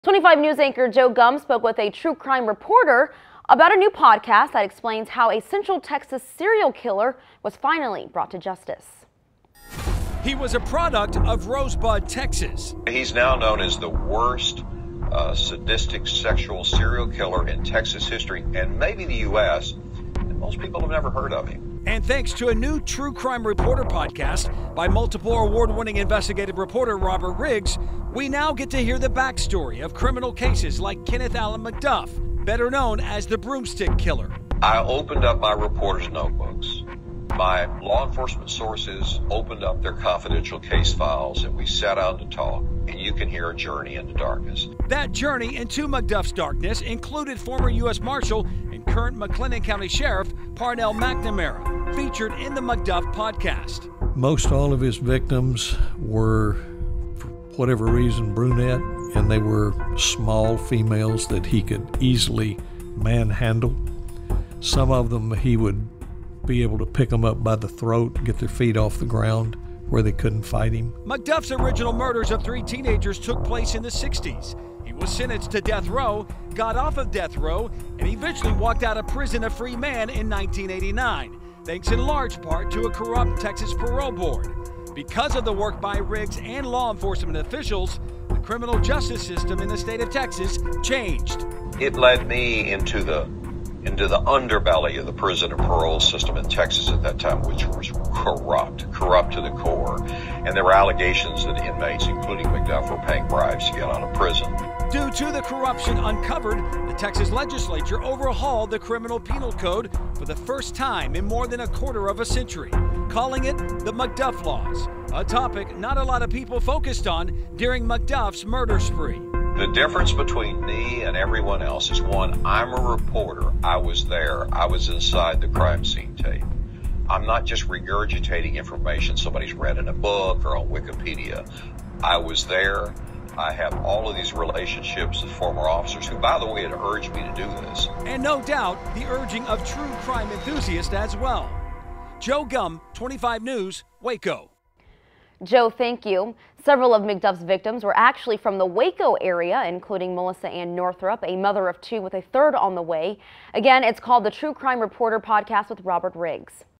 25 News anchor Joe Gum spoke with a true crime reporter about a new podcast that explains how a Central Texas serial killer was finally brought to justice. He was a product of Rosebud, Texas. He's now known as the worst sadistic sexual serial killer in Texas history and maybe the U.S. And most people have never heard of him. And thanks to a new True Crime Reporter podcast by multiple award-winning investigative reporter Robert Riggs, we now get to hear the backstory of criminal cases like Kenneth Allen McDuff, better known as the Broomstick Killer. I opened up my reporter's notebooks. My law enforcement sources opened up their confidential case files, and we sat down to talk, and you can hear a journey into darkness. That journey into McDuff's darkness included former U.S. Marshal and current McLennan County Sheriff Parnell McNamara, featured in the McDuff podcast. Most all of his victims were, for whatever reason, brunette, and they were small females that he could easily manhandle. Some of them he would be able to pick them up by the throat, get their feet off the ground where they couldn't fight him. McDuff's original murders of 3 teenagers took place in the 60s. He was sentenced to death row, got off of death row, and eventually walked out of prison a free man in 1989, thanks in large part to a corrupt Texas parole board. Because of the work by Riggs and law enforcement officials, the criminal justice system in the state of Texas changed. It led me into the underbelly of the prison and parole system in Texas at that time, which was corrupt to the core. And there were allegations that inmates, including McDuff, were paying bribes to get out of prison. Due to the corruption uncovered, the Texas legislature overhauled the criminal penal code for the first time in more than a quarter of a century, calling it the McDuff Laws, a topic not a lot of people focused on during McDuff's murder spree. The difference between me and everyone else is, one, I'm a reporter. I was there. I was inside the crime scene tape. I'm not just regurgitating information somebody's read in a book or on Wikipedia. I was there. I have all of these relationships with former officers who, by the way, had urged me to do this. And no doubt, the urging of true crime enthusiasts as well. Joe Gum, 25 News, Waco. Joe, thank you. Several of McDuff's victims were actually from the Waco area, including Melissa Ann Northrup, a mother of 2 with a third on the way. Again, it's called the True Crime Reporter podcast with Robert Riggs.